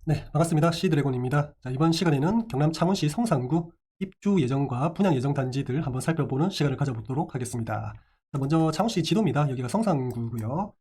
네, 반갑습니다. C드래곤입니다. 자, 이번 시간에는 경남 창원시 성산구 입주 예정과 분양 예정 단지들 한번 살펴보는 시간을 가져보도록 하겠습니다. 자, 먼저 창원시 지도입니다. 여기가 성산구고요.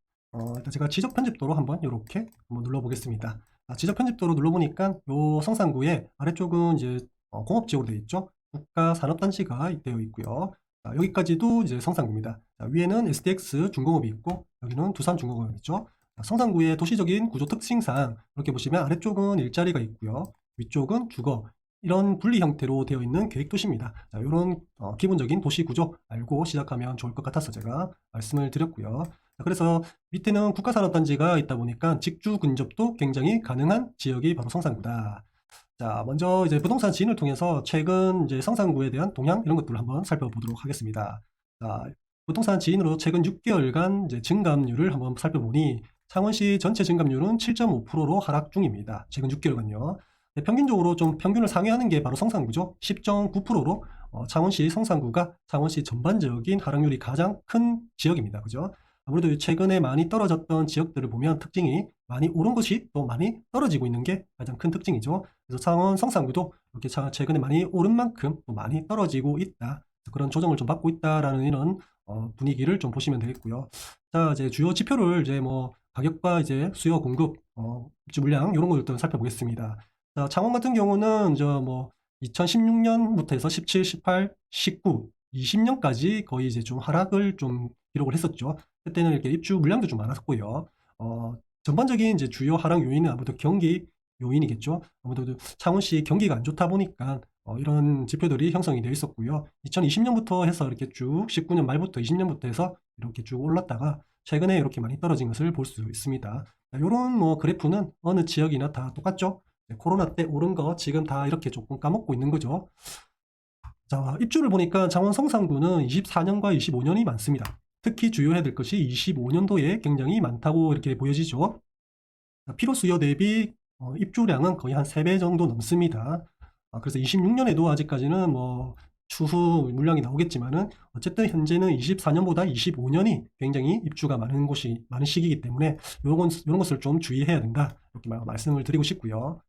일단 제가 지적 편집도로 한번 이렇게 한번 눌러보겠습니다. 지적 편집도로 눌러보니까 요 성산구의 아래쪽은 이제 공업지역으로 되어 있죠. 국가 산업단지가 되어 있고요. 자, 여기까지도 이제 성산구입니다. 자, 위에는 SDX 중공업이 있고 여기는 두산 중공업이 있죠. 성산구의 도시적인 구조 특징상 이렇게 보시면 아래쪽은 일자리가 있고요. 위쪽은 주거, 이런 분리 형태로 되어 있는 계획도시입니다. 자, 이런 기본적인 도시 구조 알고 시작하면 좋을 것 같아서 제가 말씀을 드렸고요. 자, 그래서 밑에는 국가산업단지가 있다 보니까 직주 근접도 굉장히 가능한 지역이 바로 성산구다. 자, 먼저 이제 부동산 지인을 통해서 최근 이제 성산구에 대한 동향 이런 것들을 한번 살펴보도록 하겠습니다. 자, 부동산 지인으로 최근 6개월간 이제 증감률을 한번 살펴보니 창원시 전체 증감률은 7.5%로 하락 중입니다. 최근 6개월간요. 평균적으로 좀 평균을 상회하는 게 바로 성산구죠. 10.9%로 창원시 성산구가 창원시 전반적인 하락률이 가장 큰 지역입니다. 그죠? 아무래도 최근에 많이 떨어졌던 지역들을 보면 특징이 많이 오른 것이 또 많이 떨어지고 있는 게 가장 큰 특징이죠. 그래서 창원 성산구도 이렇게 최근에 많이 오른 만큼 또 많이 떨어지고 있다. 그런 조정을 좀 받고 있다라는 이런 분위기를 좀 보시면 되겠고요. 자, 이제 주요 지표를 이제 뭐 가격과 이제 수요 공급, 입주 물량 이런 것들도 살펴보겠습니다. 자, 창원 같은 경우는 저 뭐 2016년부터 해서 17, 18, 19, 20년까지 거의 이제 좀 하락을 좀 기록을 했었죠. 그때는 이렇게 입주 물량도 좀 많았고요. 전반적인 이제 주요 하락 요인은 아무래도 경기 요인이겠죠. 아무래도 창원시 경기가 안 좋다 보니까 이런 지표들이 형성이 되어 있었고요. 2020년부터 해서 이렇게 쭉 19년 말부터 20년부터 해서 이렇게 쭉 올랐다가 최근에 이렇게 많이 떨어진 것을 볼 수 있습니다. 이런 뭐 그래프는 어느 지역이나 다 똑같죠. 코로나 때 오른 거 지금 다 이렇게 조금 까먹고 있는 거죠. 자, 입주를 보니까 창원 성산구는 24년과 25년이 많습니다. 특히 주의해야 될 것이 25년도에 굉장히 많다고 이렇게 보여지죠. 필요 수요 대비 입주량은 거의 한 3배 정도 넘습니다. 그래서 26년에도 아직까지는 뭐 추후 물량이 나오겠지만은 어쨌든 현재는 24년보다 25년이 굉장히 입주가 많은 많은 시기이기 때문에 이런 것을 좀 주의해야 된다. 이렇게 말씀을 드리고 싶고요.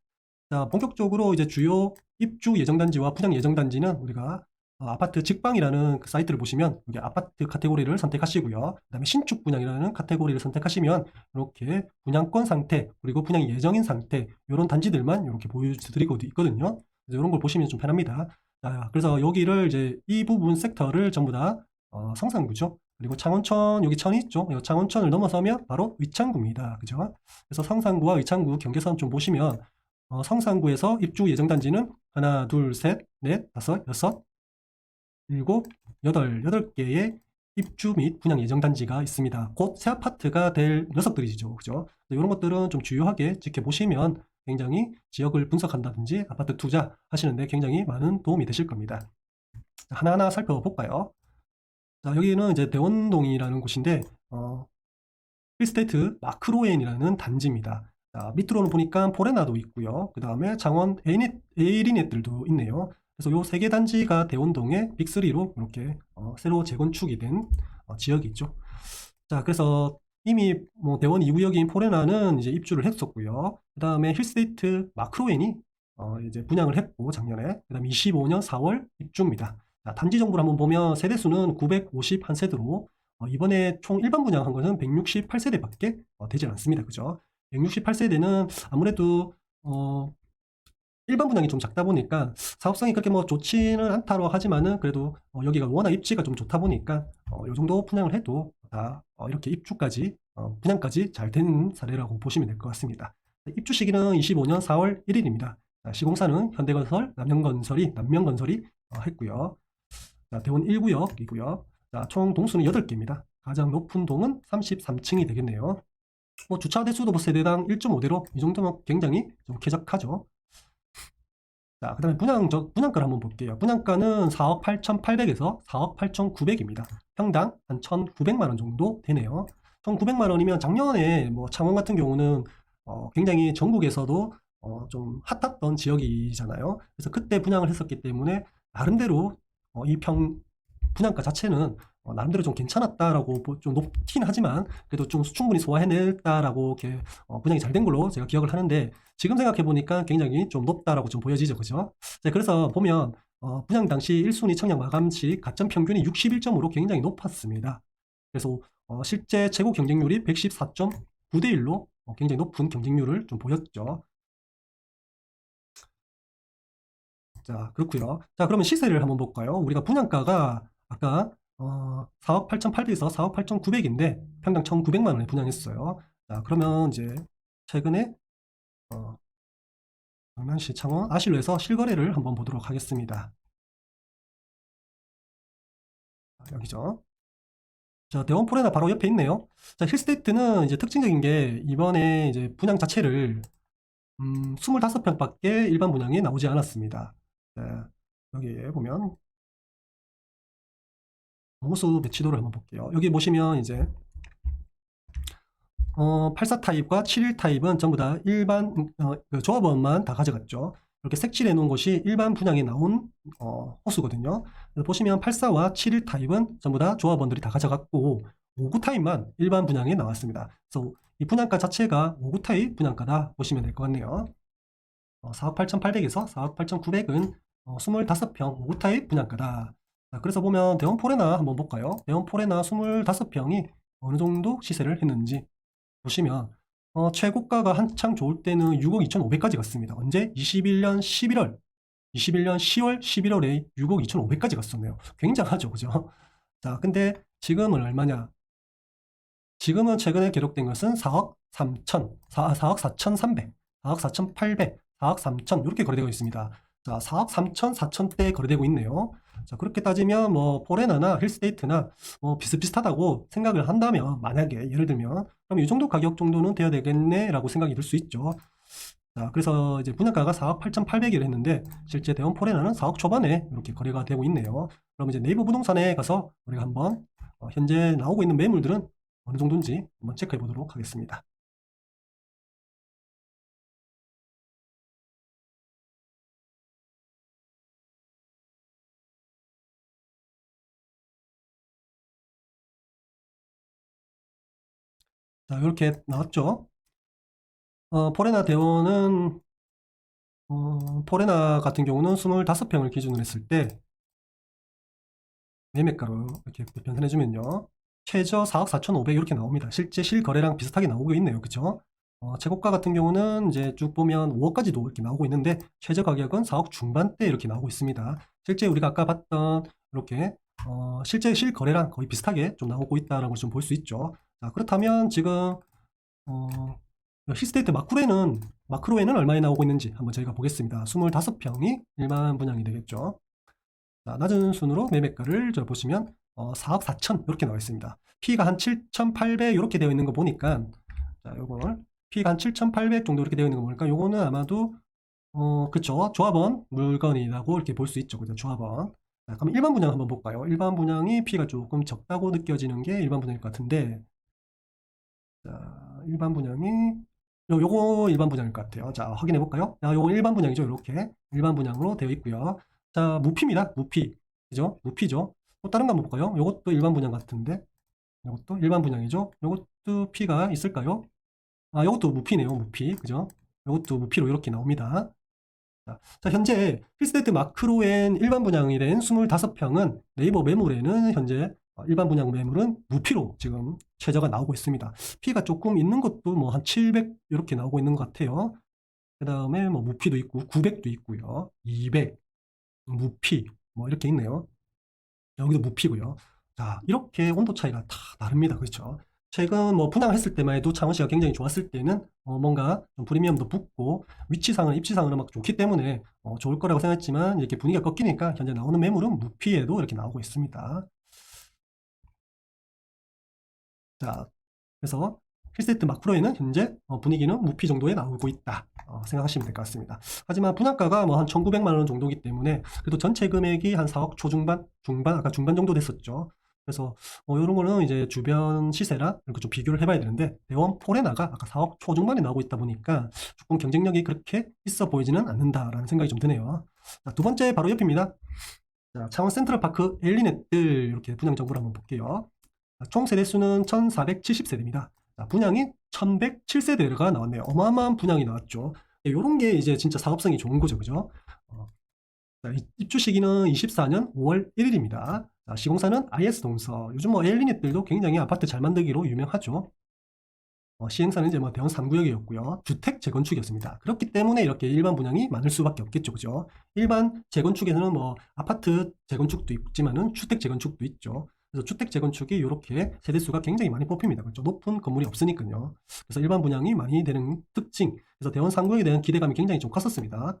자, 본격적으로 이제 주요 입주 예정단지와 분양 예정단지는 우리가 아파트 직방이라는 그 사이트를 보시면 여기 아파트 카테고리를 선택하시고요. 그다음에 신축 분양이라는 카테고리를 선택하시면 이렇게 분양권 상태 그리고 분양 예정인 상태 이런 단지들만 이렇게 보여드리고 있거든요. 그래서 이런 걸 보시면 좀 편합니다. 자, 그래서 여기를 이제 이 부분 섹터를 전부 다 성산구죠. 그리고 창원천 여기 천이 있죠. 창원천을 넘어서면 바로 의창구입니다. 그죠? 그래서 성산구와 의창구 경계선 좀 보시면 성산구에서 입주 예정 단지는 하나, 둘, 셋, 넷, 다섯, 여섯, 일곱, 여덟 개의 입주 및 분양 예정 단지가 있습니다. 곧 새 아파트가 될 녀석들이죠. 그죠? 이런 것들은 좀 주요하게 지켜보시면 굉장히 지역을 분석한다든지 아파트 투자 하시는데 굉장히 많은 도움이 되실 겁니다. 하나하나 살펴볼까요? 자, 여기는 이제 대원동이라는 곳인데, 힐스테이트 마크로엔이라는 단지입니다. 자, 밑으로는 보니까 포레나도 있고요. 그 다음에 장원 에이리넷들도 있네요. 그래서 요 세 개 단지가 대원동의 빅3로 이렇게 새로 재건축이 된 지역이 있죠. 자, 그래서 이미 뭐 대원 2구역인 포레나는 이제 입주를 했었고요. 그 다음에 힐스테이트 마크로엔이 이제 분양을 했고 작년에 그 다음에 25년 4월 입주입니다. 자, 단지 정보를 한번 보면 세대수는 951세대로 이번에 총 일반 분양한 것은 168세대밖에 되지 않습니다. 그죠? 168세대는 아무래도 일반 분양이 좀 작다 보니까 사업성이 그렇게 뭐 좋지는 않다고 하지만은 그래도 여기가 워낙 입지가 좀 좋다 보니까 이 정도 분양을 해도 다 이렇게 입주까지 분양까지 잘 된 사례라고 보시면 될 것 같습니다. 입주 시기는 25년 4월 1일입니다. 시공사는 현대건설, 남명건설이 했고요. 자, 대원 1구역이고요. 자, 총 동수는 8개입니다. 가장 높은 동은 33층이 되겠네요. 뭐 주차 대수도 뭐 세대당 1.5대로 이 정도면 굉장히 좀 쾌적하죠. 자, 그 다음에 분양가를 한번 볼게요. 분양가는 4억 8,800에서 4억 8,900입니다. 평당 한 1,900만 원 정도 되네요. 1,900만 원이면 작년에 뭐 창원 같은 경우는 굉장히 전국에서도 좀 핫했던 지역이잖아요. 그래서 그때 분양을 했었기 때문에 나름대로 이 분양가 자체는 나름대로 좀 괜찮았다라고 좀 높긴 하지만 그래도 좀 충분히 소화해냈다라고 이렇게 분양이 잘 된 걸로 제가 기억을 하는데 지금 생각해 보니까 굉장히 좀 높다라고 좀 보여지죠, 그죠? 자, 그래서 보면 분양 당시 1순위 청약 마감시 가점 평균이 61점으로 굉장히 높았습니다. 그래서 실제 최고 경쟁률이 114.9대 1로 굉장히 높은 경쟁률을 좀 보였죠. 자, 그렇고요. 자, 그러면 시세를 한번 볼까요? 우리가 분양가가 아까 4억 8,800에서 4억 8,900인데 평당 1,900만 원에 분양했어요. 자, 그러면 이제 최근에 어, 강남시 창원 아실로에서 실거래를 한번 보도록 하겠습니다. 여기죠. 자, 대원포레나 바로 옆에 있네요. 자, 힐스테이트는 이제 특징적인 게 이번에 이제 분양 자체를 25평밖에 일반 분양이 나오지 않았습니다. 자, 여기에 보면 공수 배치도를 한번 볼게요. 여기 보시면 이제 84 타입과 71 타입은 전부 다 일반 그 조합원만 다 가져갔죠. 이렇게 색칠해 놓은 곳이 일반 분양에 나온 호수거든요. 그래서 보시면 84와 71 타입은 전부 다 조합원들이 다 가져갔고 59 타입만 일반 분양에 나왔습니다. 그래서 이 분양가 자체가 59 타입 분양가다 보시면 될 것 같네요. 4억 8,800에서 4억 8,900은 25평 59 타입 분양가다. 자, 그래서 보면 대원 포레나 한번 볼까요? 대원 포레나 25평이 어느 정도 시세를 했는지 보시면 최고가가 한창 좋을 때는 6억 2,500까지 갔습니다. 언제? 21년 11월, 21년 10월, 11월에 6억 2,500까지 갔었네요. 굉장하죠, 그죠? 자, 근데 지금은 얼마냐? 지금은 최근에 기록된 것은 4억 3천, 4억 4,300, 4억 4,800, 4억 3천 이렇게 거래되고 있습니다. 자, 4억 3천, 4천대 거래되고 있네요. 자, 그렇게 따지면 뭐 포레나나 힐스테이트나 뭐 비슷비슷하다고 생각을 한다면 만약에 예를 들면 그럼 이 정도 가격 정도는 돼야 되겠네라고 생각이 들 수 있죠. 자, 그래서 이제 분양가가 4억 8,800이라 했는데 실제 대원 포레나는 4억 초반에 이렇게 거래가 되고 있네요. 그럼 이제 네이버 부동산에 가서 우리가 한번 현재 나오고 있는 매물들은 어느 정도인지 한번 체크해 보도록 하겠습니다. 자, 이렇게 나왔죠. 포레나 대원은 포레나 같은 경우는 25평을 기준으로 했을 때 매매가로 이렇게 변환해 주면요. 최저 4억 4,500 이렇게 나옵니다. 실제 실거래랑 비슷하게 나오고 있네요. 그죠? 최고가 같은 경우는 이제 쭉 보면 5억까지도 이렇게 나오고 있는데 최저 가격은 4억 중반대 이렇게 나오고 있습니다. 실제 우리가 아까 봤던 이렇게 실제 실거래랑 거의 비슷하게 좀 나오고 있다라고 좀 볼 수 있죠. 자, 그렇다면 지금 힐스테이트 마크로에는 얼마에 나오고 있는지 한번 저희가 보겠습니다. 25평이 일반 분양이 되겠죠. 자, 낮은 순으로 매매가를 저 보시면 4억 4천 이렇게 나와 있습니다. P가 한 7,800 이렇게 되어 있는 거 보니까 자, 요걸 P가 한 7,800 정도 이렇게 되어 있는 거 보니까 요거는 아마도 그쵸, 조합원 물건이라고 이렇게 볼 수 있죠. 그죠? 조합원. 자, 그럼 일반 분양 한번 볼까요? 일반 분양이 P가 조금 적다고 느껴지는 게 일반 분양일 것 같은데 자, 일반 분양이 요거 일반 분양일 것 같아요. 자, 확인해 볼까요? 자, 요거 일반 분양이죠. 이렇게 일반 분양으로 되어 있고요. 자, 무피입니다. 무피. 그죠? 무피죠. 또 다른 거 한번 볼까요? 요것도 일반 분양 같은데. 요것도 일반 분양이죠. 요것도 P가 있을까요? 아, 요것도 무피네요. 무피. 그죠? 요것도 무피로 이렇게 나옵니다. 자, 현재 힐스테이트 마크로엔 일반 분양이 된 25평은 네이버 매물에는 현재 일반 분양 매물은 무피로 지금 최저가 나오고 있습니다. P가 조금 있는 것도 뭐 한 700 이렇게 나오고 있는 것 같아요. 그 다음에 뭐 무피도 있고 900도 있고요. 200, 무피 뭐 이렇게 있네요. 여기도 무피고요. 자, 이렇게 온도 차이가 다 다릅니다. 그렇죠? 최근 뭐 분양했을 때만 해도 창원시가 굉장히 좋았을 때는 뭔가 좀 프리미엄도 붙고 위치상은 입지상으로 막 좋기 때문에 좋을 거라고 생각했지만 이렇게 분위기가 꺾이니까 현재 나오는 매물은 무피에도 이렇게 나오고 있습니다. 자, 그래서 힐세트 마크로에는 현재 분위기는 무피 정도에 나오고 있다 생각하시면 될 것 같습니다. 하지만 분양가가 뭐 한 1,900만 원 정도이기 때문에 그래도 전체 금액이 한 4억 초중반, 중반, 아까 중반 정도 됐었죠. 그래서 이런 거는 이제 주변 시세랑 이렇게 좀 비교를 해봐야 되는데 대원 포레나가 아까 4억 초중반에 나오고 있다 보니까 조금 경쟁력이 그렇게 있어 보이지는 않는다라는 생각이 좀 드네요. 자, 두 번째 바로 옆입니다. 자, 창원 센트럴파크 엘리넷들 이렇게 분양 정보를 한번 볼게요. 자, 총 세대수는 1470세대입니다. 자, 분양이 1107세대가 나왔네요. 어마어마한 분양이 나왔죠. 이런 게 이제 진짜 사업성이 좋은 거죠. 그죠? 자, 입주 시기는 24년 5월 1일입니다. 자, 시공사는 IS동서. 요즘 뭐 엘리넷들도 굉장히 아파트 잘 만들기로 유명하죠. 시행사는 이제 뭐 대원 3구역이었고요. 주택 재건축이었습니다. 그렇기 때문에 이렇게 일반 분양이 많을 수밖에 없겠죠. 그죠? 일반 재건축에는 뭐 아파트 재건축도 있지만은 주택 재건축도 있죠. 그래서 주택 재건축이 이렇게 세대수가 굉장히 많이 뽑힙니다. 그렇죠? 높은 건물이 없으니까요. 그래서 일반 분양이 많이 되는 특징. 그래서 대원 3구역에 대한 기대감이 굉장히 좀 컸었습니다.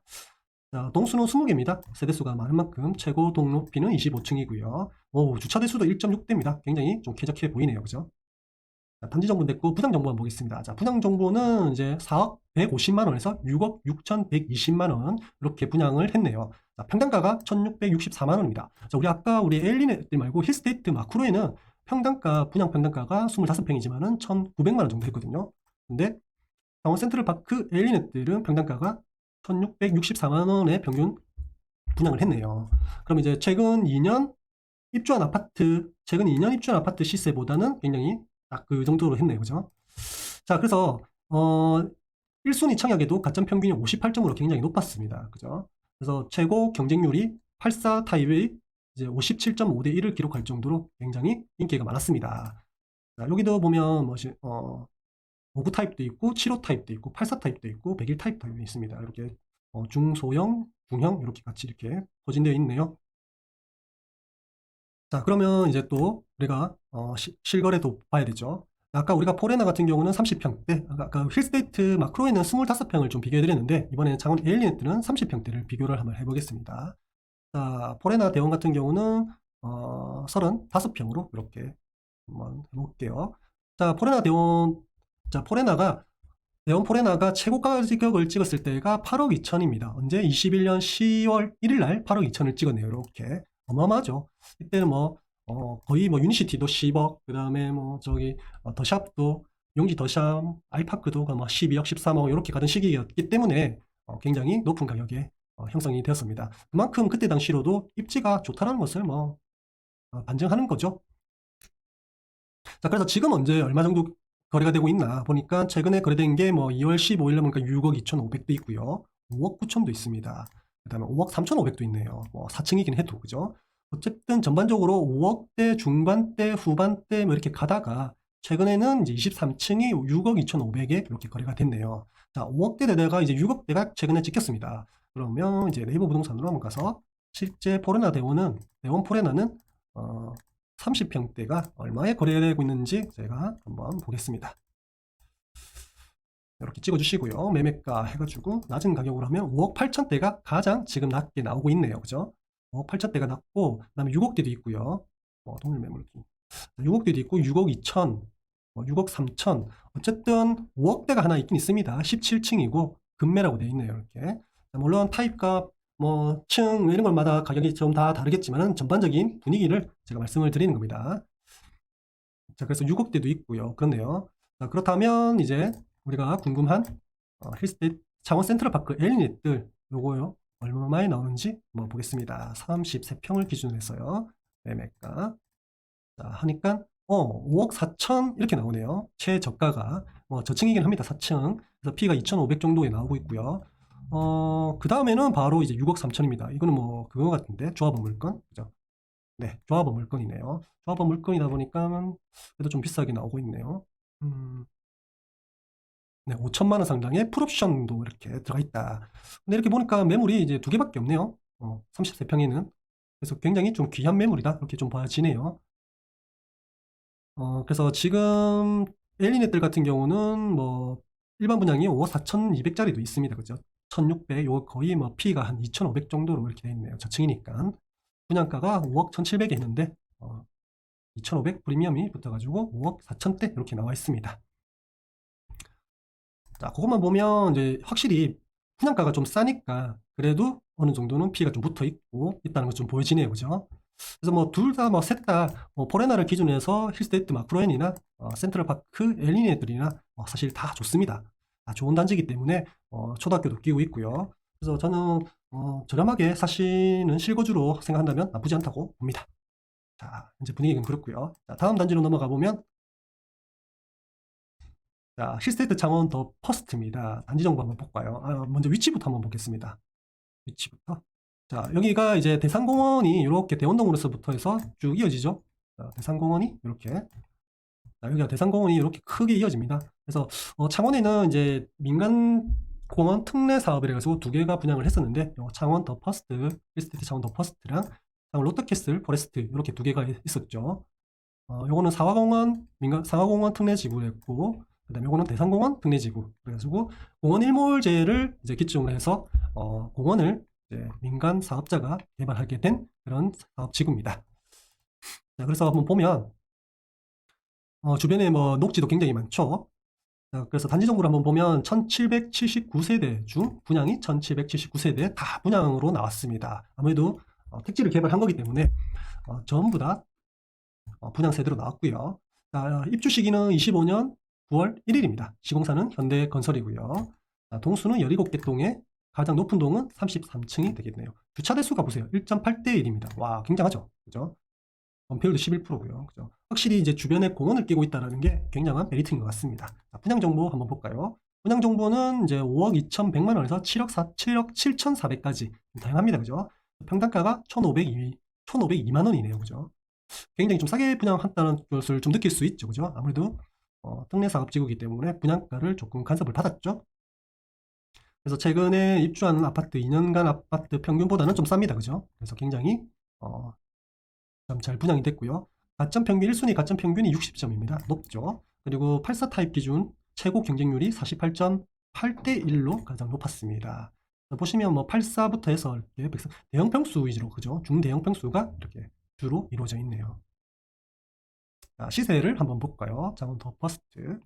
자, 동수는 20개입니다. 세대수가 많은 만큼 최고 동높이는 25층이고요. 오, 주차 대수도 1.6대입니다. 굉장히 좀 쾌적해 보이네요. 그죠? 자, 단지 정보 됐고 분양 정보 한번 보겠습니다. 자, 분양 정보는 이제 4억 150만 원에서 6억 6,120만 원 이렇게 분양을 했네요. 자, 평당가가 1,664만 원입니다. 자, 우리 엘리넷 말고 힐스테이트 마크로에는 분양 평당가가 25평이지만은 1,900만 원 정도 했거든요. 근데 강원 센트럴파크 엘리넷들은 평당가가 1,664만 원의 평균 분양을 했네요. 그럼 이제 최근 2년 입주한 아파트 시세보다는 굉장히 딱 그 정도로 했네요. 그죠? 자, 그래서 1순위 청약에도 가점 평균이 58점으로 굉장히 높았습니다. 그죠? 그래서 최고 경쟁률이 84 타입의 이제 57.5대 1을 기록할 정도로 굉장히 인기가 많았습니다. 자, 여기도 보면 59 타입도 있고 75 타입도 있고 84 타입도 있고 101 타입도 있습니다. 이렇게 중소형, 중형 이렇게 같이 이렇게 포진되어 있네요. 자, 그러면 이제 또 우리가 실거래도 봐야 되죠. 아까 우리가 포레나 같은 경우는 30평대, 아까 힐스테이트 마크로에는 25평을 좀 비교해 드렸는데 이번에는 창원 에일리넷들은 30평대를 비교를 한번 해보겠습니다. 자, 포레나 대원 같은 경우는 35평으로 이렇게 한번 해볼게요. 자, 대원 포레나가 최고 가격을 찍었을 때가 8억 2천입니다. 언제? 21년 10월 1일 날 8억 2천을 찍었네요. 이렇게 어마어마하죠. 이때는 거의 유니시티도 10억, 그 다음에 더샵도, 용지 더샵, 아이파크도 12억, 13억 이렇게 가던 시기였기 때문에 굉장히 높은 가격에 형성이 되었습니다. 그만큼 그때 당시로도 입지가 좋다는 것을 반증하는 거죠. 자, 그래서 지금 언제 얼마 정도 거래가 되고 있나 보니까 최근에 거래된 게 2월 15일 날 보니까 6억 2,500도 있고요. 5억 9천도 있습니다. 그 다음에 5억 3,500도 있네요. 4층이긴 해도, 그죠? 어쨌든 전반적으로 5억대, 중반대, 후반대 이렇게 가다가 최근에는 이제 23층이 6억 2,500에 이렇게 거래가 됐네요. 자, 5억대 되다가 이제 6억대가 최근에 찍혔습니다. 그러면 이제 네이버 부동산으로 한번 가서 실제 대원 포레나는 30평대가 얼마에 거래되고 있는지 제가 한번 보겠습니다. 이렇게 찍어주시고요. 매매가 해가지고 낮은 가격으로 하면 5억 8천대가 가장 지금 낮게 나오고 있네요. 그죠? 5억 8천대가 낮고, 그 다음에 6억대도 있고요. 동일 매물기. 6억대도 있고, 6억 2천, 6억 3천. 어쨌든 5억대가 하나 있긴 있습니다. 17층이고, 금매라고 되어 있네요. 이렇게. 물론 타입값, 층, 이런 것마다 가격이 좀 다 다르겠지만, 전반적인 분위기를 제가 말씀을 드리는 겁니다. 자, 그래서 6억대도 있고요. 그렇네요. 자, 그렇다면 이제 우리가 궁금한 힐스테이트 창원 센트럴파크 엘리넷들 요거요. 얼마에 나오는지 한번 보겠습니다. 33평을 기준으로 했어요. 매매가. 자, 하니까 5억 4천 이렇게 나오네요. 최저가가 저층이긴 합니다. 4층. 그래서 P가 2,500 정도에 나오고 있고요. 그 다음에는 바로 이제 6억 3천입니다. 이거는 그거 같은데 조합원 물건. 그죠? 네, 조합원 물건이네요. 조합원 물건이다 보니까 그래도 좀 비싸게 나오고 있네요. 네, 5천만 원 상당의 풀옵션도 이렇게 들어가 있다. 근데 이렇게 보니까 매물이 이제 2개밖에 없네요. 33평에는. 그래서 굉장히 좀 귀한 매물이다. 이렇게 좀 봐지네요. 그래서 지금 엘리넷들 같은 경우는 일반 분양이 5억 4,200짜리도 있습니다. 그죠? 1,600, 요 거의 P가 한 2,500 정도로 이렇게 돼 있네요. 저층이니까. 분양가가 5억 1,700에 있는데, 2,500 프리미엄이 붙어가지고 5억 4천대 이렇게 나와 있습니다. 자, 그것만 보면 이제 확실히 분양가가 좀 싸니까 그래도 어느 정도는 P가 좀 붙어 있고 있다는 것 좀 보여지네요. 그죠? 그래서 둘 다 셋 다 포레나를 기준으로 해서 힐스테이트 마크로엔이나 센트럴파크 엘리네들이나 사실 다 좋습니다. 다 좋은 단지이기 때문에 초등학교도 끼고 있고요. 그래서 저는 저렴하게 사시는 실거주로 생각한다면 나쁘지 않다고 봅니다. 자, 현재 분위기는 그렇고요. 자, 다음 단지로 넘어가 보면 자, 힐스테이트 창원 더 퍼스트입니다. 단지 정보 한번 볼까요? 먼저 위치부터 한번 보겠습니다. 위치부터. 자, 여기가 이제 대산공원이 이렇게 대원동으로서부터 해서 쭉 이어지죠. 자, 대산공원이 이렇게. 자, 여기가 대산공원이 이렇게 크게 이어집니다. 그래서 창원에는 이제 민간 공원 특례 사업이라 해가지고 두 개가 분양을 했었는데 창원 더 퍼스트, 힐스테이트 창원 더 퍼스트랑 롯데캐슬 포레스트 이렇게 두 개가 있었죠. 요거는 상하공원 특례지구였고, 그 다음에 요거는 대산공원 특례지구. 그래가지고, 공원 일몰제를 이제 기점으로 해서, 공원을 이제 민간 사업자가 개발하게 된 그런 사업지구입니다. 자, 그래서 한번 보면, 주변에 뭐 녹지도 굉장히 많죠. 자, 그래서 단지 정보를 한번 보면 1779세대 중 분양이 1779세대 다 분양으로 나왔습니다. 아무래도 택지를 개발한 거기 때문에 전부 다 분양 세대로 나왔고요. 자, 입주 시기는 25년 9월 1일입니다. 시공사는 현대건설이고요. 자, 동수는 17개 동에 가장 높은 동은 33층이 되겠네요. 주차 대수가 보세요. 1.8대 1입니다. 와, 굉장하죠. 그죠? 원폐율도 11%고요. 그죠? 확실히 이제 주변에 공원을 끼고 있다는 게 굉장한 메리트인 것 같습니다. 자, 분양 정보 한번 볼까요? 분양 정보는 이제 5억 2,100만 원에서 7억 7,400까지 다양합니다. 그죠? 평당가가 1,502만 원이네요. 그죠? 굉장히 좀 싸게 분양한다는 것을 좀 느낄 수 있죠. 그죠? 아무래도 특례 사업지구이기 때문에 분양가를 조금 간섭을 받았죠. 그래서 최근에 입주한 아파트 2년간 아파트 평균보다는 좀 쌉니다. 그죠? 그래서 굉장히 좀 잘 분양이 됐고요. 가점 평균 1순위 가점 평균이 60점입니다. 높죠. 그리고 84 타입 기준 최고 경쟁률이 48.8대 1로 가장 높았습니다. 보시면 뭐 84부터 해서 이렇게 대형 평수 위주로 그죠? 중대형 평수가 이렇게 주로 이루어져 있네요. 자, 시세를 한번 볼까요? 창원 더 퍼스트.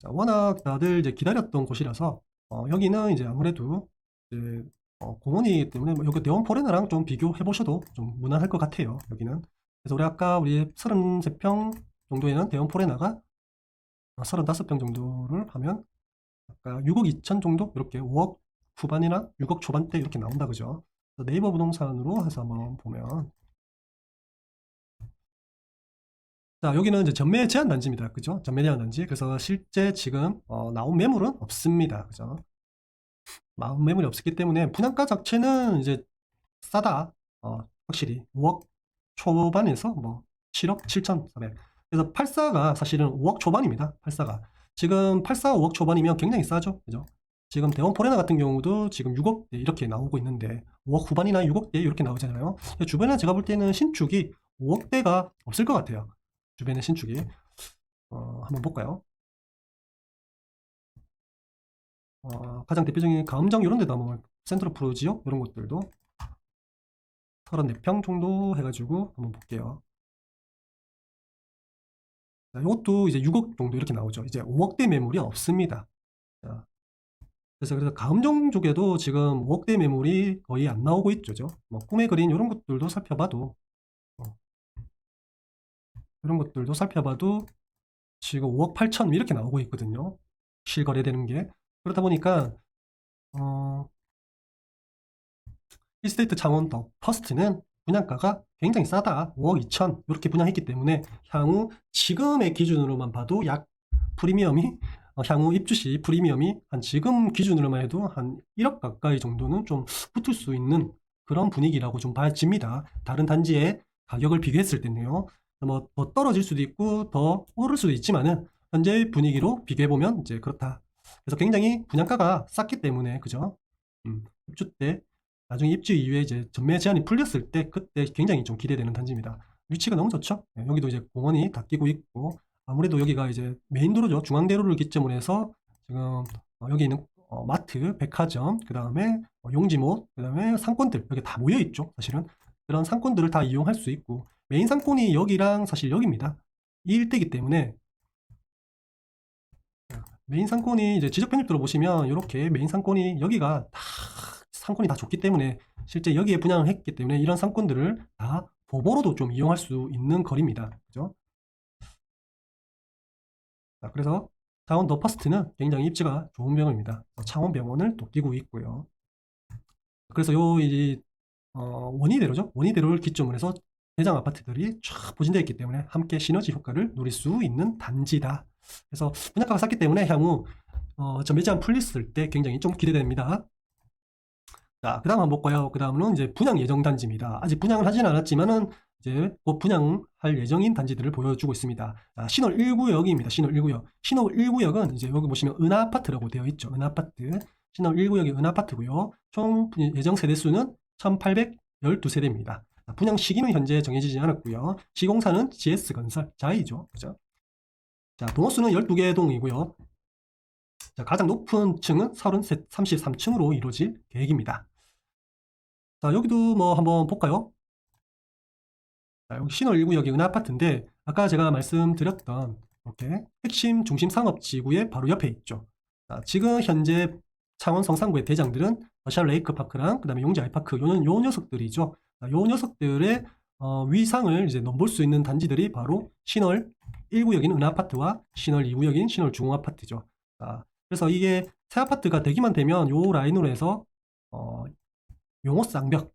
자, 워낙 다들 이제 기다렸던 곳이라서 여기는 이제 아무래도 이제 공원이기 때문에 뭐 여기 대원 포레나랑 좀 비교해 보셔도 좀 무난할 것 같아요. 여기는. 그래서 우리 33평 정도에는 대원 포레나가 35평 정도를 하면 아까 6억 2천 정도 이렇게 5억 후반이나 6억 초반대 이렇게 나온다 그죠? 네이버 부동산으로 해서 한번 보면 자, 여기는 이제 전매 제한 단지입니다. 그죠? 전매 제한 단지. 그래서 실제 지금 나온 매물은 없습니다. 그죠? 나온 매물이 없었기 때문에 분양가 자체는 이제 싸다. 확실히 5억 초반에서 뭐 7억 7,400. 그래서 84가 사실은 5억 초반입니다. 84가. 지금 84, 5억 초반이면 굉장히 싸죠. 그죠? 지금 대원 포레나 같은 경우도 지금 6억대 이렇게 나오고 있는데 5억 후반이나 6억대 이렇게 나오잖아요. 주변에 제가 볼 때는 신축이 5억대가 없을 것 같아요. 주변에 신축이. 한번 볼까요? 가장 대표적인 가음정 이런 데도 한번 센트럴 프로지오 이런 것들도 34평 정도 해가지고 한번 볼게요. 자, 이것도 이제 6억 정도 이렇게 나오죠. 이제 5억대 매물이 없습니다. 자, 그래서 가음정 쪽에도 지금 5억대 매물이 거의 안 나오고 있죠. 뭐 꿈의 그린 이런 것들도 살펴봐도 이런 것들도 살펴봐도 지금 5억 8천 이렇게 나오고 있거든요. 실거래되는 게. 그렇다 보니까 힐스테이트 창원 더 퍼스트는 분양가가 굉장히 싸다. 5억 2천 이렇게 분양했기 때문에 향후 지금의 기준으로만 봐도 약 프리미엄이 향후 입주 시 프리미엄이 한 지금 기준으로만 해도 한 1억 가까이 정도는 좀 붙을 수 있는 그런 분위기라고 좀 봐집니다. 다른 단지의 가격을 비교했을 때는요. 뭐 더 떨어질 수도 있고 더 오를 수도 있지만은 현재 분위기로 비교해 보면 이제 그렇다. 그래서 굉장히 분양가가 쌌기 때문에 그죠? 입주 때 나중에 입주 이후에 이제 전매 제한이 풀렸을 때 그때 굉장히 좀 기대되는 단지입니다. 위치가 너무 좋죠? 네, 여기도 이제 공원이 다 끼고 있고 아무래도 여기가 이제 메인도로죠. 중앙대로를 기점으로 해서 지금 여기 있는 마트, 백화점, 그 다음에 용지못, 그 다음에 상권들 여기 다 모여 있죠. 사실은 그런 상권들을 다 이용할 수 있고 메인 상권이 여기랑 사실 여기입니다. 이 일대이기 때문에 메인 상권이 이제 지적 편입도로 보시면 이렇게 메인 상권이 여기가 다 상권이 다 좋기 때문에 실제 여기에 분양을 했기 때문에 이런 상권들을 다 도보로도 좀 이용할 수 있는 거리입니다. 그죠? 자, 그래서 창원 더 퍼스트는 굉장히 입지가 좋은 병원입니다. 창원병원을 또 띄고 있고요. 그래서 원희대로죠. 원희대로를 기점으로 해서 대장 아파트들이 쫙 포진되어 있기 때문에 함께 시너지 효과를 누릴 수 있는 단지다. 그래서 분양가가 쌌기 때문에 향후 저 매장 풀렸을 때 굉장히 좀 기대됩니다. 자, 그 다음 한번 볼까요? 그 다음은 이제 분양 예정 단지입니다. 아직 분양을 하진 않았지만은 이제 곧 분양할 예정인 단지들을 보여주고 있습니다. 자, 신월 1구역입니다. 신월 1구역. 신월 1구역은 이제 여기 보시면 은하아파트라고 되어 있죠. 은하아파트. 신월 1구역이 은하아파트고요. 총 예정 세대수는 1812세대입니다. 분양 시기는 현재 정해지지 않았고요. 시공사는 GS건설, 자이죠. 그죠? 자, 동호수는 12개 동이고요. 자, 가장 높은 층은 33층으로 이루어질 계획입니다. 자, 여기도 뭐 한번 볼까요? 자, 여기 신월 1구역이 은하아파트인데 아까 제가 말씀드렸던 이렇게 핵심 중심 상업지구의 바로 옆에 있죠. 자, 지금 현재 창원 성산구의 대장들은 러시아 레이크파크랑 그 다음에 용지 아이파크 요 녀석들이죠. 자, 요 녀석들의 위상을 이제 넘볼 수 있는 단지들이 바로 신월 1구역인 은하아파트와 신월 2구역인 신월 중흥아파트죠. 자, 그래서 이게 새 아파트가 되기만 되면 요 라인으로 해서 용호 쌍벽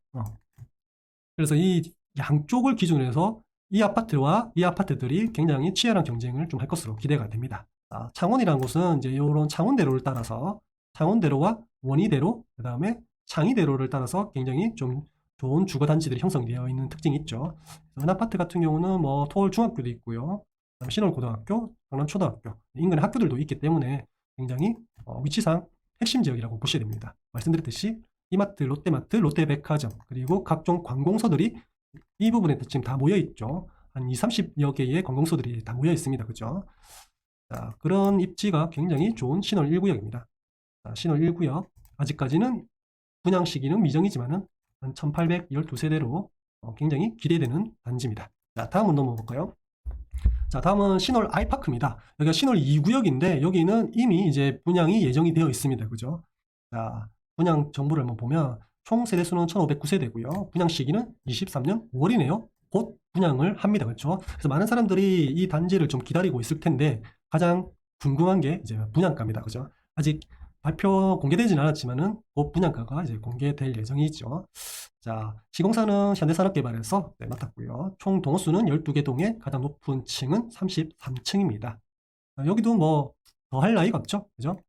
그래서 이 양쪽을 기준으로 해서 이 아파트와 이 아파트들이 굉장히 치열한 경쟁을 좀 할 것으로 기대가 됩니다. 창원이라는 곳은 이제 이런 창원대로를 따라서 창원대로와 원희대로 그 다음에 창의대로를 따라서 굉장히 좀 좋은 주거 단지들이 형성되어 있는 특징이 있죠. 은아파트 같은 경우는 뭐 토월 중학교도 있고요, 그다음에 신월고등학교, 강남초등학교 인근에 학교들도 있기 때문에 굉장히 위치상 핵심 지역이라고 보셔야 됩니다. 말씀드렸듯이 이마트, 롯데마트, 롯데백화점 그리고 각종 관공서들이 이 부분에 지금 다 모여 있죠. 한 20, 30여 개의 관공서들이 다 모여 있습니다. 그죠? 자, 그런 입지가 굉장히 좋은 신월 1구역입니다. 자, 신월 1구역 아직까지는 분양 시기는 미정이지만은 한 1812세대로 굉장히 기대되는 단지입니다. 자, 다음은 넘어볼까요? 자, 다음은 신월 아이파크입니다. 여기가 신월 2구역인데 여기는 이미 이제 분양이 예정이 되어 있습니다. 그죠? 자, 분양 정보를 한번 보면 총 세대수는 1509세대고요. 분양 시기는 23년 5월이네요. 곧 분양을 합니다. 그렇죠? 그래서 많은 사람들이 이 단지를 좀 기다리고 있을 텐데 가장 궁금한 게 이제 분양가입니다. 그죠? 아직 발표 공개되지는 않았지만은 곧 분양가가 이제 공개될 예정이죠. 자, 시공사는 현대산업개발에서 맡았고요. 총 동호수는 12개 동에 가장 높은 층은 33층입니다. 여기도 뭐 더 할 나위가 없죠. 그죠?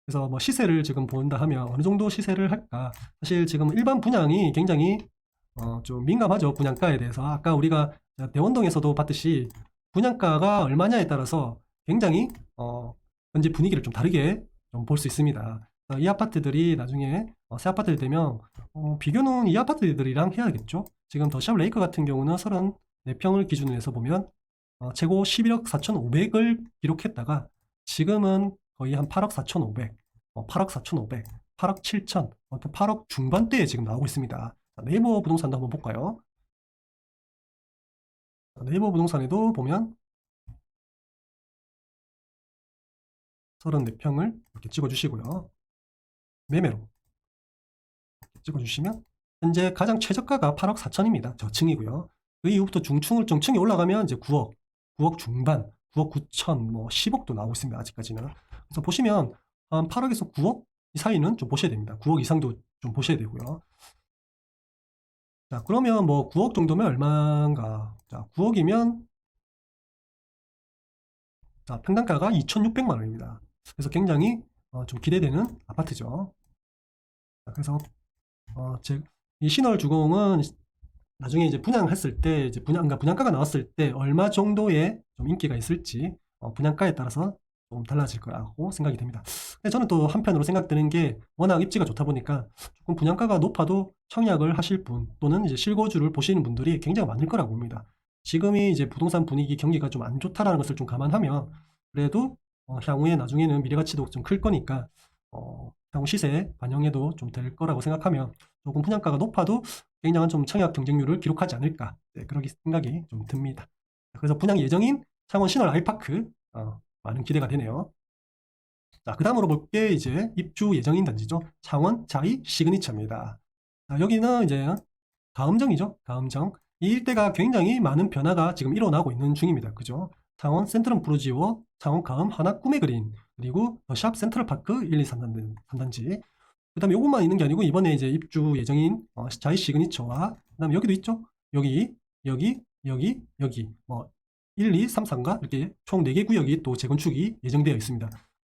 그래서 뭐 시세를 지금 본다 하면 어느 정도 시세를 할까? 사실 지금 일반 분양이 굉장히 좀 민감하죠. 분양가에 대해서. 아까 우리가 대원동에서도 봤듯이 분양가가 얼마냐에 따라서 굉장히 현재 분위기를 좀 다르게 좀 볼 수 있습니다. 이 아파트들이 나중에 새 아파트를 되면 비교는 이 아파트들이랑 해야겠죠. 지금 더샵 레이크 같은 경우는 34평을 기준으로 해서 보면 최고 11억 4,500을 기록했다가 지금은 거의 한 8억 4,500, 8억 4,500, 8억 7천, 8억 중반대에 지금 나오고 있습니다. 네이버 부동산도 한번 볼까요? 네이버 부동산에도 보면 34평을 이렇게 찍어주시고요. 매매로 찍어주시면 현재 가장 최저가가 8억 4천입니다. 저층이고요. 그 이후부터 중층이 올라가면 이제 9억, 9억 중반, 9억 9천, 뭐 10억도 나오고 있습니다. 아직까지는. 그래서 보시면 한 8억에서 9억 이 사이는 좀 보셔야 됩니다. 9억 이상도 좀 보셔야 되고요. 자, 그러면 뭐 9억 정도면 얼마인가? 자, 9억이면 자, 평당가가 2,600만 원입니다. 그래서 굉장히 좀 기대되는 아파트죠. 자, 그래서 이 신월 주공은 나중에 이제 분양했을 때 이제 분양가가 나왔을 때 얼마 정도의 좀 인기가 있을지 분양가에 따라서 좀 달라질 거라고 생각이 됩니다. 근데 저는 또 한편으로 생각드는 게 워낙 입지가 좋다 보니까 조금 분양가가 높아도 청약을 하실 분 또는 이제 실거주를 보시는 분들이 굉장히 많을 거라고 봅니다. 지금이 이제 부동산 분위기 경기가 좀 안 좋다라는 것을 좀 감안하면 그래도 향후에 나중에는 미래가치도 좀 클 거니까 향후 시세 반영해도 좀 될 거라고 생각하면 조금 분양가가 높아도 굉장한 좀 청약 경쟁률을 기록하지 않을까, 네, 그런 생각이 좀 듭니다. 그래서 분양 예정인 창원 신월 아이파크 많은 기대가 되네요. 자, 그 다음으로 볼 게 이제 입주 예정인 단지죠. 창원 자이 시그니처입니다. 자, 여기는 이제 가음정이죠. 가음정. 이 일대가 굉장히 많은 변화가 지금 일어나고 있는 중입니다. 그죠? 창원 센트럼 부르지오, 창원 가음 하나 꿈의 그린, 그리고 더샵 센트럴파크 1, 2, 3단지. 그 다음에 요것만 있는 게 아니고 이번에 이제 입주 예정인 자이 시그니처와 그 다음에 여기도 있죠. 여기, 뭐 1, 2, 3, 4인가 이렇게 총 4개 구역이 또 재건축이 예정되어 있습니다.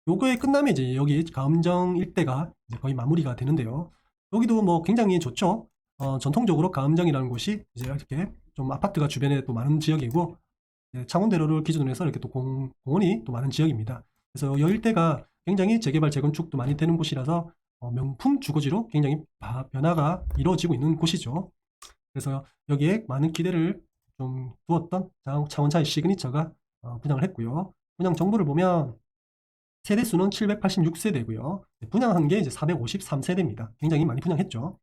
요거에 끝나면 이제 여기 가음정 일대가 이제 거의 마무리가 되는데요. 여기도 뭐 굉장히 좋죠. 전통적으로 가음정이라는 곳이 이제 이렇게 좀 아파트가 주변에 또 많은 지역이고 창원대로를 기준으로 해서 이렇게 또 공원이 또 많은 지역입니다. 그래서 이 일대가 굉장히 재개발 재건축도 많이 되는 곳이라서 명품 주거지로 굉장히 변화가 이루어지고 있는 곳이죠. 그래서 여기에 많은 기대를 좀 두었던 창원자이 시그니처가 분양을 했고요. 분양 정보를 보면 세대수는 786세대고요. 분양한 게 이제 453세대입니다. 굉장히 많이 분양했죠.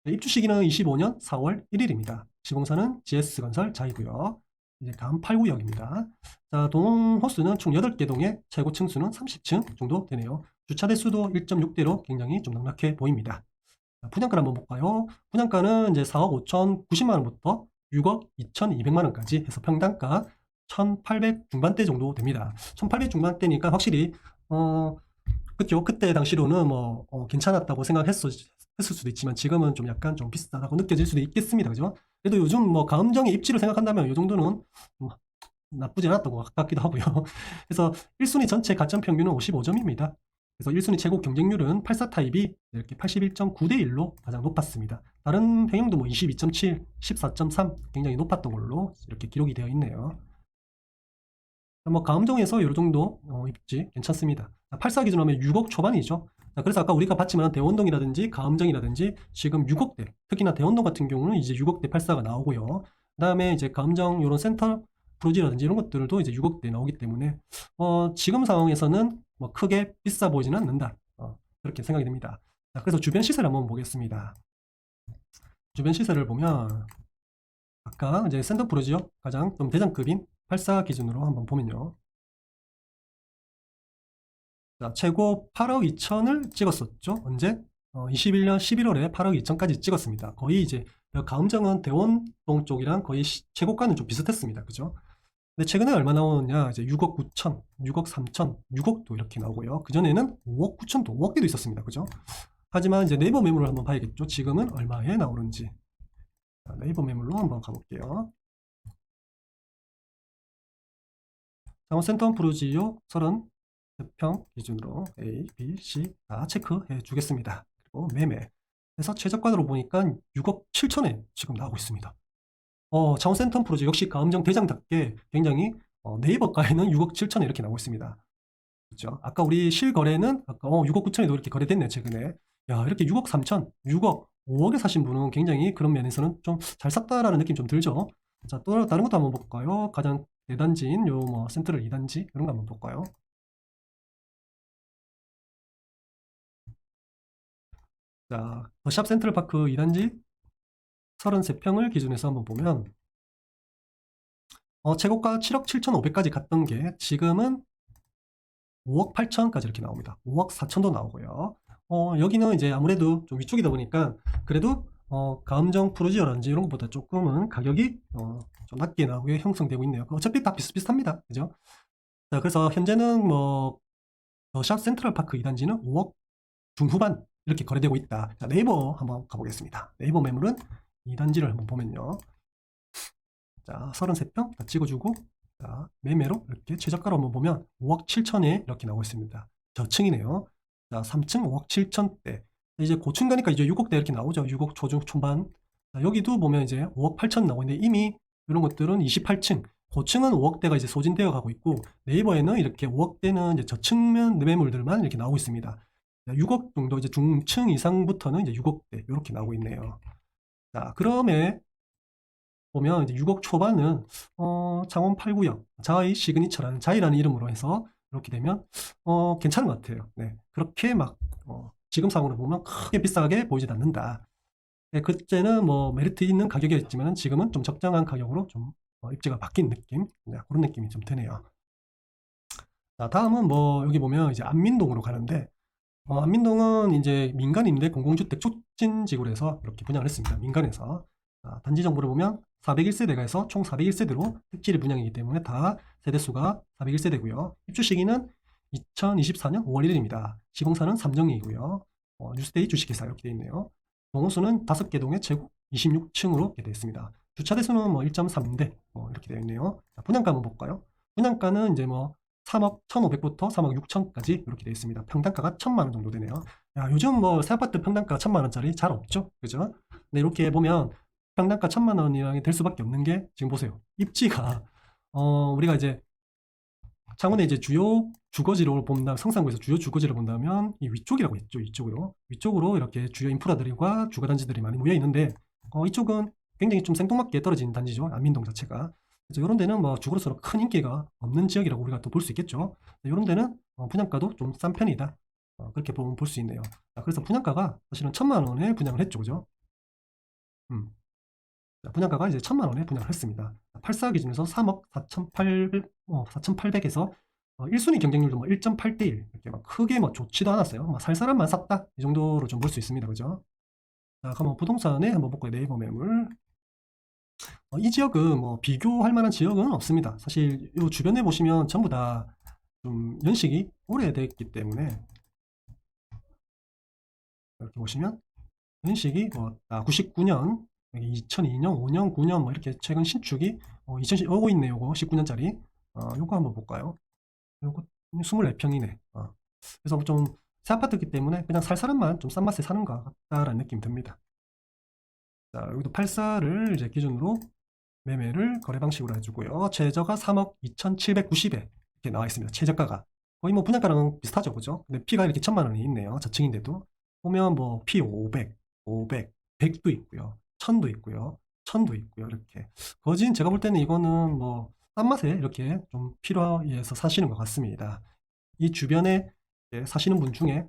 입주 시기는 25년 4월 1일입니다. 시공사는 GS건설 자이고요. 이제 다음 8구역입니다. 자, 동 호수는 총 8개 동에 최고 층수는 30층 정도 되네요. 주차 대수도 1.6대로 굉장히 좀 넉넉해 보입니다. 자, 분양가를 한번 볼까요? 분양가는 이제 4억 5천90만 원부터 6억 2,200만 원까지 해서 평당가 1,800 중반대 정도 됩니다. 1,800 중반대니까 확실히 그죠. 그때 당시로는 뭐 괜찮았다고 생각했을 수도 있지만 지금은 좀 약간 좀 비싸다고 느껴질 수도 있겠습니다. 그죠? 그래도 요즘 뭐 가음정의 입지를 생각한다면 이 정도는 나쁘지 않았던 것 같기도 하고요. 그래서 1순위 전체 가점 평균은 55점입니다. 그래서 1순위 최고 경쟁률은 84 타입이 이렇게 81.9대 1로 가장 높았습니다. 다른 평형도 뭐 22.7, 14.3 굉장히 높았던 걸로 이렇게 기록이 되어 있네요. 뭐 가음정에서 이 정도 입지 괜찮습니다. 84 기준으로 하면 6억 초반이죠. 자, 그래서 아까 우리가 봤지만 대원동이라든지 가음정이라든지 지금 6억대, 특히나 대원동 같은 경우는 이제 6억대 84가 나오고요. 그 다음에 이제 가음정 이런 센터 프로지라든지 이런 것들도 이제 6억대 나오기 때문에 지금 상황에서는 뭐 크게 비싸 보이지는 않는다. 그렇게 생각이 됩니다. 자, 그래서 주변 시세를 한번 보겠습니다. 주변 시세를 보면 아까 이제 센터 프로지요 가장 좀 대장급인 84 기준으로 한번 보면요. 자, 최고 8억 2천을 찍었었죠. 언제? 21년 11월에 8억 2천까지 찍었습니다. 거의 이제 가음정은 대원동 쪽이랑 거의 최고가는 좀 비슷했습니다. 그죠? 근데 최근에 얼마 나오느냐? 이제 6억 9천, 6억 3천, 6억도 이렇게 나오고요. 그전에는 5억 9천도 5억대도 있었습니다. 그죠? 하지만 이제 네이버 매물을 한번 봐야겠죠. 지금은 얼마에 나오는지. 자, 네이버 매물로 한번 가볼게요. 창원 센텀 프루지오 30평 기준으로 A, B, C 다 체크해 주겠습니다. 그리고 매매 해서 최저가로 보니까 6억 7천에 지금 나오고 있습니다. 창원 센텀 프루지오 역시 가음정 대장답게 굉장히 네이버가에는 6억 7천에 이렇게 나오고 있습니다. 그렇죠? 아까 우리 실거래는 아까 6억 9천에도 이렇게 거래됐네 최근에. 야, 이렇게 6억 3천, 6억, 5억에 사신 분은 굉장히 그런 면에서는 좀 잘 샀다라는 느낌 좀 들죠. 자, 또 다른 것도 한번 볼까요? 가장 대단지인 요 뭐 센트럴 2단지 이런 거 한번 볼까요? 자, 더샵 센트럴파크 2단지 33평을 기준해서 한번 보면 최고가 7억 7천5백까지 갔던 게 지금은 5억 8천까지 이렇게 나옵니다. 5억 4천도 나오고요. 여기는 이제 아무래도 좀 위쪽이다 보니까 그래도 가음정 프로지어라든지 이런 것보다 조금은 가격이 좀 낮게 나오게 형성되고 있네요. 어차피 다 비슷비슷합니다. 그죠? 자, 그래서 현재는 뭐 더샵 센트럴파크 2단지는 5억 중후반 이렇게 거래되고 있다. 자, 네이버 한번 가보겠습니다. 네이버 매물은 2단지를 한번 보면요. 자, 33평 다 찍어주고 자, 매매로 이렇게 최저가로 한번 보면 5억 7천에 이렇게 나오고 있습니다. 저층이네요. 자, 3층 5억 7천대. 이제 고층 가니까 이제 6억대 이렇게 나오죠. 6억 초중 초반. 자, 여기도 보면 이제 5억 8천 나오고 있는데 이미 이런 것들은 28층. 고층은 5억대가 이제 소진되어 가고 있고 네이버에는 이렇게 5억대는 이제 저층면 매물들만 이렇게 나오고 있습니다. 6억 정도 이제 중층 이상부터는 이제 6억대 이렇게 나오고 있네요. 자, 그럼에 보면 이제 6억 초반은 창원 8구역 자이 시그니처라는 자이라는 이름으로 해서 이렇게 되면 괜찮은 것 같아요. 네, 그렇게 막 지금 상황으로 보면 크게 비싸게 보이진 않는다. 네, 그때는 뭐 메리트 있는 가격이었지만 지금은 좀 적정한 가격으로 좀 입지가 바뀐 느낌, 네, 그런 느낌이 좀 드네요. 자, 다음은 뭐 여기 보면 이제 안민동으로 가는데 안민동은 이제 민간임대 공공주택 촉진지구로 해서 이렇게 분양을 했습니다. 민간에서 단지 정보를 보면 401세대가 해서 총 401세대로 특지를 분양이기 때문에 다 세대수가 401세대고요. 입주 시기는 2024년 5월 1일입니다. 시공사는 삼정이고요. 뉴스데이 주식회사 이렇게 되어 있네요. 동호수는 5개 동에 최고 26층으로 이렇게 되어 있습니다. 주차 대수는 1.3대 이렇게 되어 있네요. 자, 분양가 한번 볼까요? 분양가는 이제 3억 1,500부터 3억 6천까지 이렇게 되어 있습니다. 평당가가 1,000만 원 정도 되네요. 야, 요즘 새 아파트 평당가 1,000만 원짜리 잘 없죠? 그죠? 근데 이렇게 보면 평당가 1,000만 원이랑 될 수밖에 없는 게 지금 보세요. 입지가 우리가 이제 창원의 이제 주요 주거지로 본다면 성산구에서 주요 주거지를 본다면 이 위쪽이라고 했죠. 위쪽으로 이렇게 주요 인프라들과 주거단지들이 많이 모여 있는데 이쪽은 굉장히 좀 생뚱맞게 떨어진 단지죠. 안민동 자체가. 그래서 이런 데는 주거로서 큰 인기가 없는 지역이라고 우리가 또 볼 수 있겠죠. 이런 데는 분양가도 좀 싼 편이다. 그렇게 보면 볼 수 있네요. 그래서 분양가가 사실은 1,000만 원에 분양을 했죠. 그죠? 분양가가 이제 1,000만 원에 분양을 했습니다. 84 기준에서 3억 4,800에서 1순위 경쟁률도 1.8대 1 이렇게 크게 좋지도 않았어요. 살 사람만 샀다 이 정도로 좀 볼 수 있습니다. 그죠? 자, 그럼 부동산에 한번 볼까요? 네이버 매물. 이 지역은 비교할 만한 지역은 없습니다. 사실 이 주변에 보시면 전부 다 좀 연식이 오래됐기 때문에 이렇게 보시면 연식이 99년, 2002년, 5년, 9년 이렇게 최근 신축이 2010 오고 있네요. 요거 19년짜리. 요거 한번 볼까요? 요거 24평이네. 그래서 좀 새 아파트이기 때문에 그냥 살 사람만 좀 싼 맛에 사는 것 같다라는 느낌이 듭니다. 자, 여기도 84를 이제 기준으로 매매를 거래 방식으로 해주고요. 최저가 3억 2,790에 이렇게 나와 있습니다. 최저가가 거의 분양가랑 비슷하죠, 그죠? 근데 P가 이렇게 1,000만 원이 있네요. 저층인데도 보면 P 500, 500, 100도 있고요, 1000도 있고요, 1000도 있고요. 이렇게 거진 제가 볼 때는 이거는 싼 맛에 이렇게 좀 필요해서 사시는 것 같습니다. 이 주변에 사시는 분 중에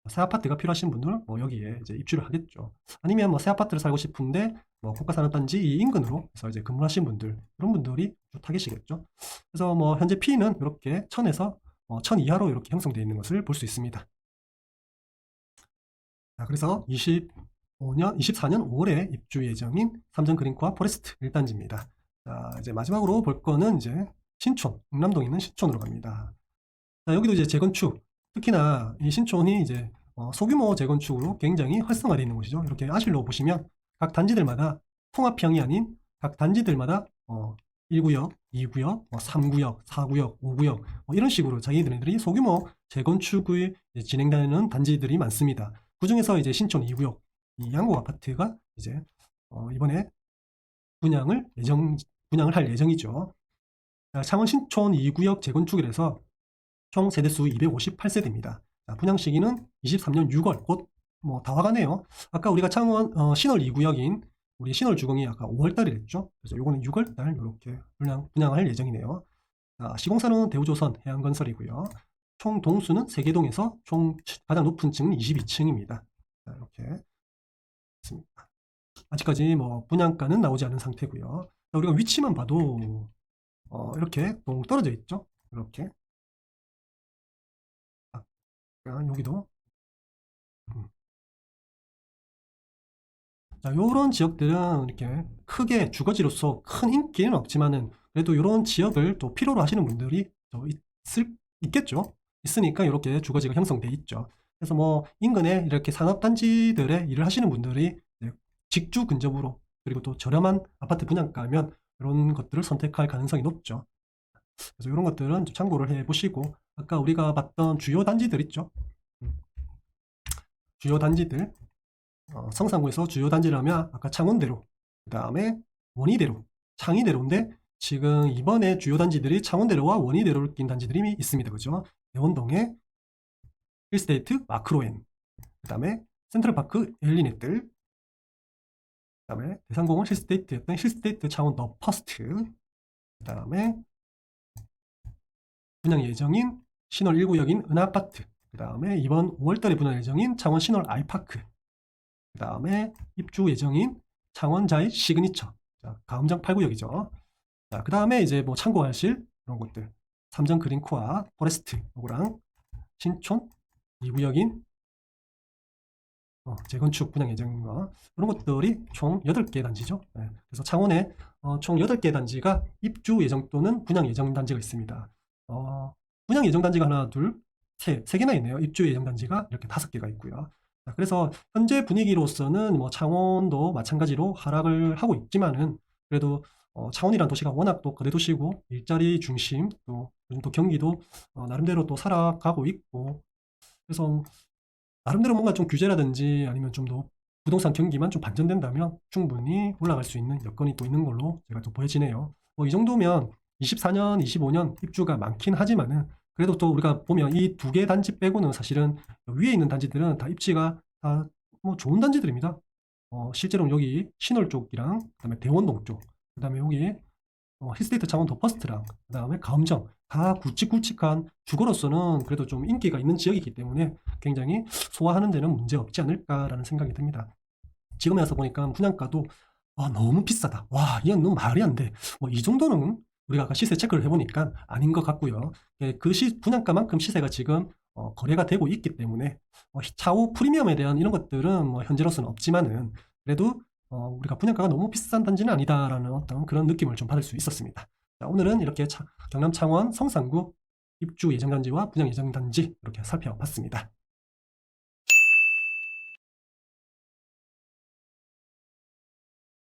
새 아파트가 필요하신 분들 여기에 이제 입주를 하겠죠. 아니면 새 아파트를 살고 싶은데 고가산업단지 이 인근으로 해서 이제 근무하신 분들 그런 분들이 타겟이겠죠. 그래서 현재 P는 이렇게 1000에서 1000 이하로 이렇게 형성되어 있는 것을 볼 수 있습니다. 자, 그래서 24년 5월에 입주 예정인 삼성그린코아 포레스트 1단지입니다. 자, 이제 마지막으로 볼 거는 이제 신촌, 응남동에 있는 신촌으로 갑니다. 자, 여기도 이제 재건축, 특히나 이 신촌이 이제 소규모 재건축으로 굉장히 활성화되어 있는 곳이죠. 이렇게 아실로 보시면 각 단지들마다 통합형이 아닌 각 단지들마다 1구역, 2구역, 3구역, 4구역, 5구역 이런 식으로 자기들이 소규모 재건축이 진행되는 단지들이 많습니다. 그 중에서 이제 신촌 2구역 이 양곡 아파트가 이제 이번에 분양을 할 예정이죠. 창원 신촌 2구역 재건축이라서 총 세대수 258세대입니다. 분양 시기는 23년 6월 곧 다 와가네요. 아까 우리가 창원 신월 2구역인 우리 신월 주공이 아까 5월달에 했죠. 그래서 요거는 6월달 이렇게 분양할 예정이네요. 시공사는 대우조선 해양건설이고요. 총 동수는 3개 동에서 총 가장 높은 층은 22층입니다. 이렇게 있습니다. 아직까지 분양가는 나오지 않은 상태고요. 우리가 위치만 봐도 이렇게 떨어져 있죠. 이렇게 여기도 자, 요런 지역들은 이렇게 크게 주거지로서 큰 인기는 없지만은 그래도 이런 지역을 또 필요로 하시는 분들이 있겠죠. 있으니까 이렇게 주거지가 형성돼 있죠. 그래서 인근에 이렇게 산업단지들에 일을 하시는 분들이 직주 근접으로 그리고 또 저렴한 아파트 분양가면 이런 것들을 선택할 가능성이 높죠. 그래서 이런 것들은 좀 참고를 해 보시고 아까 우리가 봤던 주요 단지들 있죠. 주요 단지들 성산구에서 주요 단지라면 아까 창원대로 그 다음에 원희대로 창의대로인데 지금 이번에 주요 단지들이 창원대로와 원희대로를 낀 단지들이 있습니다. 그죠? 대원동에 힐스테이트 마크로엔 그 다음에 센트럴파크 엘리넷들 그 다음에 대상공원 힐스테이트였던 힐스테이트 창원 더 퍼스트 그 다음에 분양 예정인 신월 1구역인 은하아파트 그 다음에 이번 5월달에 분양 예정인 창원 신월 아이파크 그 다음에 입주 예정인 창원자이 시그니처 가음정 8구역이죠. 그 다음에 이제 참고하실 그런 것들 삼성 그린코아 포레스트 요거랑 신촌 2구역인 재건축 분양 예정인가 이런 것들이 총 8개 단지죠. 그래서 창원에 총 8개 단지가 입주 예정 또는 분양 예정 단지가 있습니다. 분양 예정 단지가 하나, 둘, 세 개나 있네요. 입주 예정 단지가 이렇게 5개가 있고요. 자, 그래서 현재 분위기로서는 뭐 창원도 마찬가지로 하락을 하고 있지만은 그래도 창원이라는 도시가 워낙 또 거대 도시고 일자리 중심 또 요즘 또 경기도 나름대로 또 살아가고 있고 그래서 나름대로 뭔가 좀 규제라든지 아니면 좀 더 부동산 경기만 좀 반전된다면 충분히 올라갈 수 있는 여건이 또 있는 걸로 제가 또 보여지네요. 뭐 이 정도면 24년, 25년 입주가 많긴 하지만은 그래도 또 우리가 보면 이 2개 단지 빼고는 사실은 위에 있는 단지들은 다 입지가 다 뭐 좋은 단지들입니다. 실제로는 여기 신월 쪽이랑 그다음에 대원동 쪽, 그다음에 여기 힐스테이트 창원 더 퍼스트랑 그다음에 가음정 다 굵직굵직한 주거로서는 그래도 좀 인기가 있는 지역이기 때문에 굉장히 소화하는 데는 문제 없지 않을까라는 생각이 듭니다. 지금에 와서 보니까 분양가도 너무 비싸다. 와, 이건 너무 말이 안 돼. 뭐 이 정도는 우리가 아까 시세 체크를 해보니까 아닌 것 같고요. 그 분양가만큼 시세가 지금 거래가 되고 있기 때문에 차후 프리미엄에 대한 이런 것들은 뭐 현재로서는 없지만은 그래도 우리가 분양가가 너무 비싼 단지는 아니다라는 어떤 그런 느낌을 좀 받을 수 있었습니다. 자, 오늘은 이렇게 경남 창원 성산구 입주 예정 단지와 분양 예정 단지 이렇게 살펴봤습니다.